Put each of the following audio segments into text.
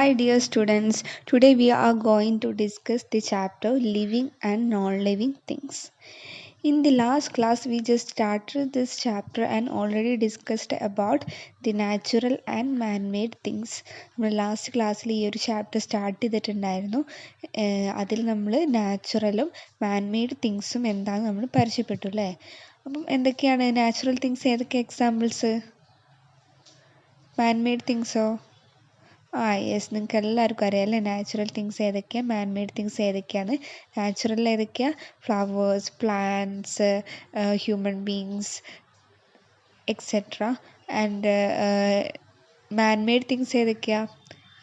Hi, dear students. Today we are going to discuss the chapter Living and Non Living Things. In the last class, we just started this chapter and already discussed about the natural and man made things. നമ്മൾ last ക്ലാസ്സിൽ ഈ ഒരു chapter start ചെയ്തിട്ടുണ്ടായിരുന്നു. അതിൽ നമ്മൾ നാച്ചുറലും മാൻ made തിങ്സും എന്താണെന്ന് നമ്മൾ പരിചയപ്പെട്ടു അല്ലേ. അപ്പം എന്തൊക്കെയാണ് നാച്ചുറൽ തിങ്സ്, ഏതൊക്കെ എക്സാമ്പിൾസ്? മാൻ മെയ്ഡ് തിങ്സോ? യെസ്, നിങ്ങൾക്ക് എല്ലാവർക്കും അറിയാം അല്ലേ നാച്ചുറൽ തിങ്സ് ഏതൊക്കെയാണ്, മാൻ മെയ്ഡ് തിങ്സ് ഏതൊക്കെയാണ്. നാച്ചുറൽ ഏതൊക്കെയാണ്? Flowers, plants, human beings etcetera. And man made things ഏതൊക്കെയാണ്?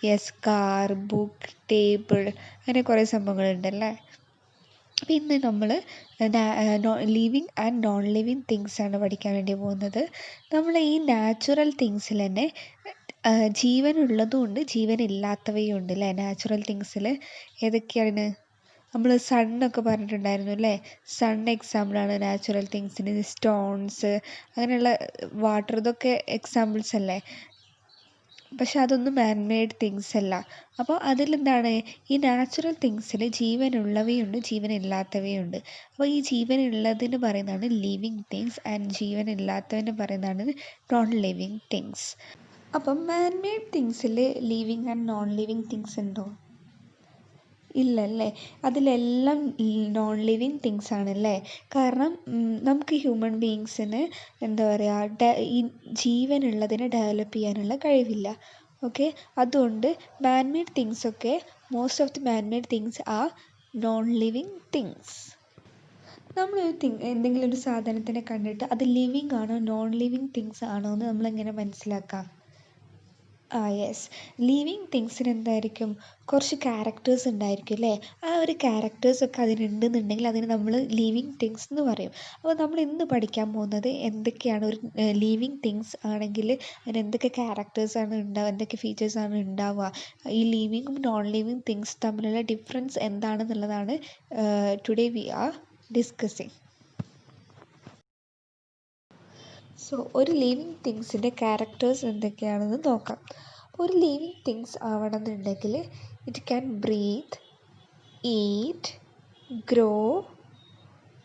യെസ്, കാർ, ബുക്ക്, ടേബിൾ, അങ്ങനെ കുറേ സംഭവങ്ങളുണ്ടല്ലേ. അപ്പോൾ ഇന്ന് നമ്മൾ living and non living things ആണ് പഠിക്കാൻ വേണ്ടി പോകുന്നത്. നമ്മൾ ഈ നാച്ചുറൽ തിങ്സിൽ തന്നെ ജീവനുള്ളതും ഉണ്ട്, ജീവനില്ലാത്തവയും ഉണ്ട് അല്ലേ. നാച്ചുറൽ തിങ്സിൽ ഏതൊക്കെയാണ്? നമ്മൾ സണ്ണൊക്കെ പറഞ്ഞിട്ടുണ്ടായിരുന്നു അല്ലേ. സൺ എക്സാമ്പിളാണ് നാച്ചുറൽ തിങ്സിന്. സ്റ്റോൺസ്, അങ്ങനെയുള്ള വാട്ടർ, ഇതൊക്കെ എക്സാമ്പിൾസ് അല്ലേ. പക്ഷെ അതൊന്നും മാൻ മെയ്ഡ് തിങ്സ് അല്ല. അപ്പോൾ അതിലെന്താണ്, ഈ നാച്ചുറൽ തിങ്സിൽ ജീവനുള്ളവയുണ്ട്, ജീവനില്ലാത്തവയുണ്ട്. അപ്പോൾ ഈ ജീവനുള്ളതിന് പറയുന്നതാണ് ലിവിങ് തിങ്സ് ആൻഡ് ജീവനില്ലാത്തതിന് പറയുന്നതാണ് നോൺ ലിവിങ് തിങ്സ്. അപ്പം മാൻ മെയ്ഡ് തിങ്സിൽ living and non living things ഉണ്ടോ? ഇല്ലല്ലേ. അതിലെല്ലാം നോൺ ലിവിങ് തിങ്സ് ആണല്ലേ. കാരണം നമുക്ക് ഹ്യൂമൻ ബീങ്സിന് എന്താ പറയുക, ഈ ജീവനുള്ളതിനെ ഡെവലപ്പ് ചെയ്യാനുള്ള കഴിവില്ല. ഓക്കെ, അതുകൊണ്ട് മാൻ മെയ്ഡ് തിങ്സൊക്കെ, most of the man made things are non living things. നമ്മളൊരു എന്തെങ്കിലും ഒരു സാധനത്തിനെ കണ്ടിട്ട് അത് ലിവിങ് ആണോ നോൺ ലിവിങ് തിങ്സ് ആണോ എന്ന് നമ്മളെങ്ങനെ മനസ്സിലാക്കാം? യെസ്, ലിവിങ് തിങ്സിന് എന്തായിരിക്കും, കുറച്ച് ക്യാരക്ടേഴ്സ് ഉണ്ടായിരിക്കും അല്ലേ. ആ ഒരു ക്യാരക്ടേഴ്സൊക്കെ അതിനുണ്ടെന്നുണ്ടെങ്കിൽ അതിന് നമ്മൾ ലിവിങ് തിങ്സ് എന്ന് പറയും. അപ്പോൾ നമ്മൾ ഇന്ന് പഠിക്കാൻ പോകുന്നത് എന്തൊക്കെയാണ് ഒരു ലിവിങ് തിങ്സ് ആണെങ്കിൽ അതിന് എന്തൊക്കെ ക്യാരക്ടേഴ്സാണ് ഉണ്ടാവുക, എന്തൊക്കെ ഫീച്ചേഴ്സാണ് ഉണ്ടാവുക, ഈ ലിവിങ്ങും നോൺ ലിവിങ് തിങ്സ് തമ്മിലുള്ള ഡിഫറൻസ് എന്താണെന്നുള്ളതാണ് today we are discussing. So ഒരു ലിവിങ് തിങ്സിൻ്റെ ക്യാരക്ടേഴ്സ് എന്തൊക്കെയാണെന്ന് നോക്കാം. ഒരു ലിവിങ് തിങ്സ് ആവണമെന്നുണ്ടെങ്കിൽ it can breathe, eat, grow,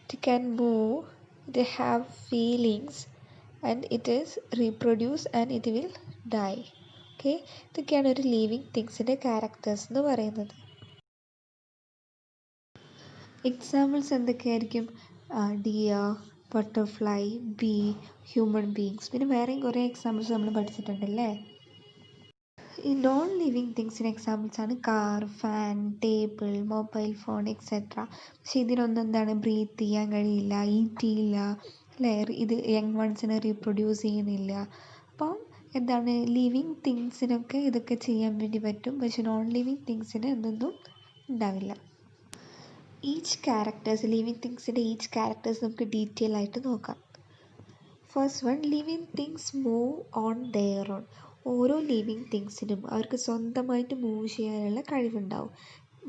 it can move, it have feelings and it is reproduce and it will die. Okay, ഇതൊക്കെയാണ് ഒരു ലിവിങ് തിങ്സിൻ്റെ ക്യാരക്ടേഴ്സ് എന്ന് പറയുന്നത്. എക്സാമ്പിൾസ് എന്തൊക്കെയായിരിക്കും? Deer, butterfly, bee, human beings, പിന്നെ വേറെയും കുറേ എക്സാമ്പിൾസ് നമ്മൾ പഠിച്ചിട്ടുണ്ടല്ലേ. ഈ non living തിങ്സിന് എക്സാമ്പിൾസാണ് car, fan, table, mobile phone etcetera. പക്ഷെ ഇതിനൊന്നും എന്താണ്, ബ്രീത്ത് ചെയ്യാൻ കഴിയില്ല, ഈറ്റ് ചെയ്യില്ല അല്ലേ, ഇത് യങ് വൺസിനെ റീപ്രൊഡ്യൂസ് ചെയ്യുന്നില്ല. അപ്പം എന്താണ്, ലിവിങ് തിങ്സിനൊക്കെ ഇതൊക്കെ ചെയ്യാൻ വേണ്ടി പറ്റും, പക്ഷെ നോൺ ലിവിങ് തിങ്സിന് എന്തൊന്നും ഉണ്ടാവില്ല. ഈച്ച് ക്യാരക്ടേഴ്സ്, ലിവിങ് തിങ്സിൻ്റെ ഈച്ച് ക്യാരക്ടേഴ്സ് നമുക്ക് ഡീറ്റെയിൽ ആയിട്ട് നോക്കാം. First one, living things move on their own. ഓരോ ലിവിങ് തിങ്സിനും അവർക്ക് സ്വന്തമായിട്ട് മൂവ് ചെയ്യാനുള്ള കഴിവുണ്ടാവും,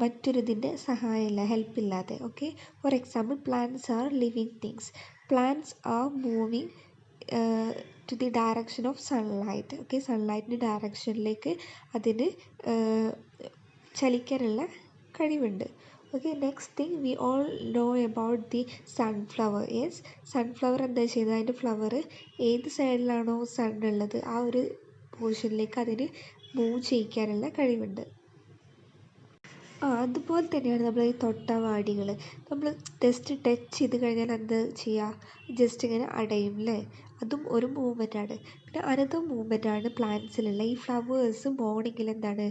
മറ്റൊരിതിൻ്റെ സഹായമില്ല, ഹെൽപ്പില്ലാതെ. Okay, for example plants are living things. Plants are moving to the direction of sunlight. Okay, സൺലൈറ്റിൻ്റെ ഡയറക്ഷനിലേക്ക് അതിന് ചലിക്കാനുള്ള കഴിവുണ്ട്. Okay, next thing we all know about the sunflower. Yes, sunflower എന്താ ചെയ്യുന്നത്, അതിൻ്റെ ഫ്ലവർ ഏത് സൈഡിലാണോ സൺ ഉള്ളത് ആ ഒരു പോർഷനിലേക്ക് അതിന് മൂവ് ചെയ്യിക്കാനുള്ള കഴിവുണ്ട്. അതുപോലെ തന്നെയാണ് നമ്മൾ ഈ തൊട്ടാവാടികൾ. നമ്മൾ ജസ്റ്റ് ടച്ച് ചെയ്ത് കഴിഞ്ഞാൽ എന്ത് ചെയ്യുക, ജസ്റ്റ് ഇങ്ങനെ അടയും അല്ലേ. അതും ഒരു മൂവ്മെൻറ്റാണ്. പിന്നെ അനദർ മൂവ്മെൻറ്റാണ് പ്ലാന്റ്സിലുള്ള ഈ ഫ്ലവേഴ്സ് മോർണിംഗിൽ എന്താണ്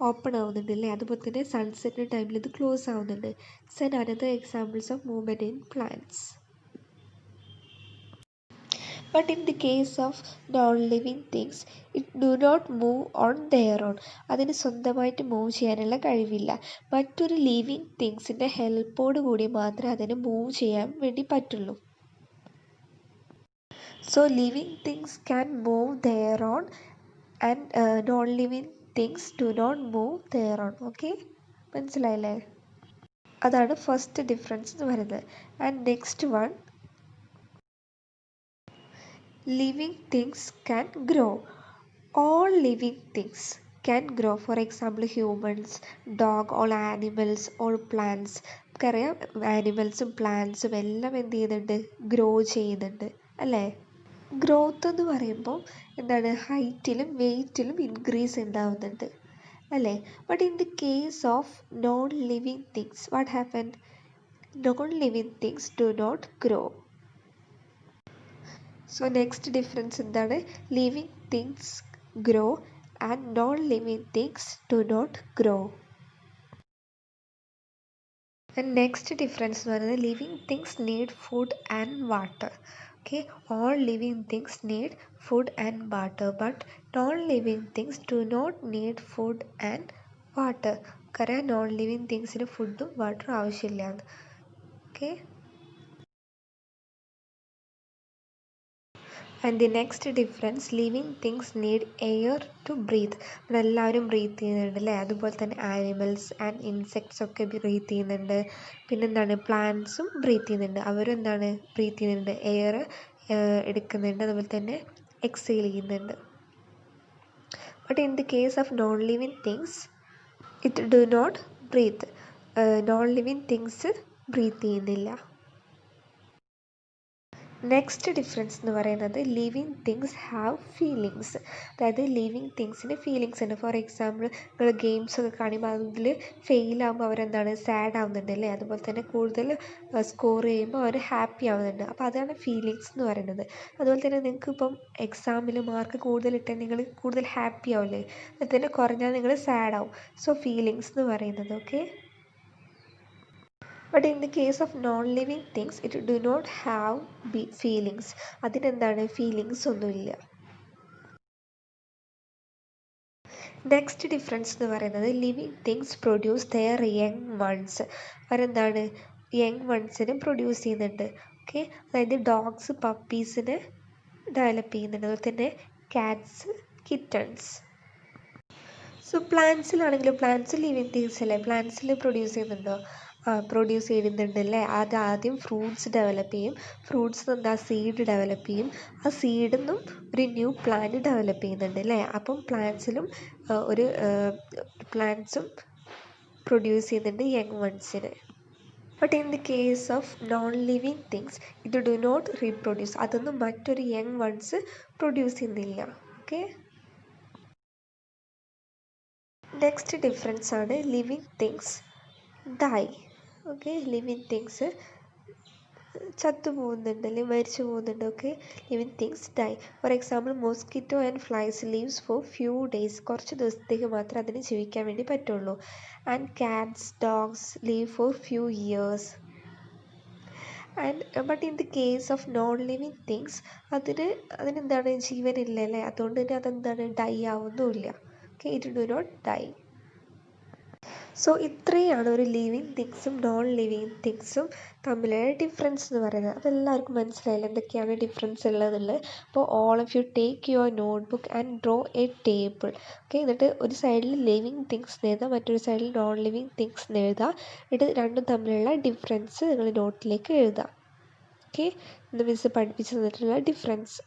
ഓപ്പൺ ആവുന്നുണ്ട് അല്ലേ. അതുപോലെ തന്നെ സൺസെറ്റ് ടൈമിൽ ഇത് ക്ലോസ് ആവുന്നുണ്ട്. It's an another examples of movement in plants. But in the case of non-living things, it do not move on their own. അതിന് സ്വന്തമായിട്ട് മൂവ് ചെയ്യാനുള്ള കഴിവില്ല. മറ്റൊരു ലിവിങ് തിങ്സിൻ്റെ ഹെൽപ്പോട് കൂടി മാത്രമേ അതിന് മൂവ് ചെയ്യാൻ വേണ്ടി പറ്റുള്ളൂ. So living things can move their own and non-living things do not move their own. Okay, മനസ്സിലായില്ലേ? അതാണ് ഫസ്റ്റ് ഡിഫറൻസ് എന്ന് പറയുന്നത്. And next one, living things can grow. All living things can grow. For example, humans, dog, all animals, all plants. നമുക്കറിയാം ആനിമൽസും പ്ലാന്റ്സും എല്ലാം എന്ത് ചെയ്യുന്നുണ്ട്, grow ചെയ്യുന്നുണ്ട് അല്ലേ. ഗ്രോത്ത് എന്ന് പറയുമ്പോൾ എന്താണ്, ഹൈറ്റിലും വെയ്റ്റിലും ഇൻക്രീസ് ഉണ്ടാവുന്നുണ്ട് അല്ലേ. But in the case of non living things what happen, non living things do not grow. So next difference എന്താണ്, living things grow and non living things do not grow. And next difference എന്ന് പറയുന്നത് living things need food and water. Okay, all living things need food and water, but non-living things do not need food and water. കാരണം non living തിങ്സിന് ഫുഡും വാട്ടറും ആവശ്യമില്ല. Okay, and the next difference, living things need air to breathe. നമ്മളെല്ലാവരും breathe ചെയ്യുന്നുണ്ട് അല്ലേ. അതുപോലെ തന്നെ ആനിമൽസ് ആൻഡ് ഇൻസെക്ട്സ് ഒക്കെ ബ്രീത്ത് ചെയ്യുന്നുണ്ട്. പിന്നെന്താണ്, പ്ലാന്റ്സും ബ്രീത്ത് ചെയ്യുന്നുണ്ട്. അവരും എന്താണ് ബ്രീത്ത് ചെയ്യുന്നുണ്ട്, എയർ എടുക്കുന്നുണ്ട്, അതുപോലെ തന്നെ എക്സെയിൽ ചെയ്യുന്നുണ്ട്. But in the case of non living things it do not breathe. Non living things breathe ചെയ്യുന്നില്ല. നെക്സ്റ്റ് ഡിഫറൻസ് എന്ന് പറയുന്നത് ലിവിങ് തിങ്സ് ഹാവ് ഫീലിങ്സ്. അതായത് ലിവിങ് തിങ്സിന് ഫീലിങ്സ് ഉണ്ട്. ഫോർ എക്സാമ്പിൾ, നിങ്ങൾ ഗെയിംസ് ഒക്കെ കാണുമ്പോൾ അതിൽ ഫെയിലാകുമ്പോൾ അവരെന്താണ്, സാഡ് ആവുന്നുണ്ട് അല്ലേ. അതുപോലെ തന്നെ കൂടുതൽ സ്കോർ ചെയ്യുമ്പോൾ അവർ ഹാപ്പി ആവുന്നുണ്ട്. അപ്പോൾ അതാണ് ഫീലിങ്സ് എന്ന് പറയുന്നത്. അതുപോലെ തന്നെ നിങ്ങൾക്ക് ഇപ്പം എക്സാമിൽ മാർക്ക് കൂടുതലിട്ടാൽ നിങ്ങൾ കൂടുതൽ ഹാപ്പി ആവില്ലേ, അതുപോലെ തന്നെ കുറഞ്ഞാൽ നിങ്ങൾ സാഡ് ആവും. സോ ഫീലിങ്സ് എന്ന് പറയുന്നത്. Okay, but in the case of non living things it do not have feelings. അതിനെന്താണ്, ഫീലിങ്സ് ഒന്നുമില്ല. നെക്സ്റ്റ് ഡിഫറൻസ് എന്ന് പറയുന്നത് living things produce their young ones. അവരെന്താണ്, യങ് വൺസിനെ പ്രൊഡ്യൂസ് ചെയ്യുന്നുണ്ട്. ഓക്കെ, അതായത് ഡോഗ്സ് പപ്പീസിനെ ഡെവലപ്പ് ചെയ്യുന്നുണ്ട്. അതുപോലെ തന്നെ കാറ്റ്സ് കിറ്റൺസ്. സോ പ്ലാന്റ്സിലാണെങ്കിലും, പ്ലാന്റ്സ് ലിവിങ് തിങ്സ് അല്ലേ, പ്ലാന്റ്സിൽ പ്രൊഡ്യൂസ് ചെയ്യുന്നുണ്ടോ, പ്രൊഡ്യൂസ് ചെയ്യുന്നുണ്ട് അല്ലേ. അത് ആദ്യം ഫ്രൂട്ട്സ് ഡെവലപ്പ് ചെയ്യും. ഫ്രൂട്ട്സ് എന്താ, സീഡ് ഡെവലപ്പ് ചെയ്യും. ആ സീഡിൽ നിന്നും ഒരു ന്യൂ പ്ലാന്റ് ഡെവലപ്പ് ചെയ്യുന്നുണ്ട് അല്ലേ. അപ്പം പ്ലാന്റ്സിലും പ്ലാന്റ്സും പ്രൊഡ്യൂസ് ചെയ്യുന്നുണ്ട് യങ് വൺസിന്. But in the case of non living things ഇത് ഡു നോട്ട് റീപ്രൊഡ്യൂസ്. അതൊന്നും മറ്റൊരു യങ് വൺസ് പ്രൊഡ്യൂസ് ചെയ്യുന്നില്ല. ഓക്കെ, നെക്സ്റ്റ് ഡിഫറൻസ് ആണ് living things die. Okay, living things ചത്തുപോകുന്നുണ്ട് അല്ലെങ്കിൽ മരിച്ചു പോകുന്നുണ്ട്. Okay, living things die. For example, mosquito and flies leaves for few days. കുറച്ച് ദിവസത്തേക്ക് മാത്രമേ അതിന് ജീവിക്കാൻ വേണ്ടി പറ്റുള്ളൂ. And cats, dogs live for few years. And but in the case of non living things അതിനെന്താണ്, ജീവനില്ല അല്ലേ. അതുകൊണ്ട് തന്നെ അതെന്താണ്, ഡൈ ആവുന്നുമില്ല. Okay, it do not die. So ഇത്രയാണ് ഒരു ലിവിങ് തിങ്സും നോൺ ലിവിങ് തിങ്സും തമ്മിലുള്ള ഡിഫറൻസ് എന്ന് പറയുന്നത്. അപ്പോൾ എല്ലാവർക്കും മനസ്സിലായില്ല എന്തൊക്കെയാണ് ഡിഫറൻസ് ഉള്ളതെന്നുള്ളത്. അപ്പോൾ all of you take your note book and draw A table. Okay, എന്നിട്ട് ഒരു സൈഡിൽ ലിവിങ് തിങ്സ് എഴുതുക, മറ്റൊരു സൈഡിൽ നോൺ ലിവിങ് തിങ്സ് എഴുതുക. എന്നിട്ട് രണ്ടും തമ്മിലുള്ള ഡിഫറൻസ് നിങ്ങൾ നോട്ടിലേക്ക് എഴുതുക. ഓക്കെ, ഇന്ന് മിസ്സ് പഠിപ്പിച്ചു തന്നിട്ടുള്ള ഡിഫറൻസ്.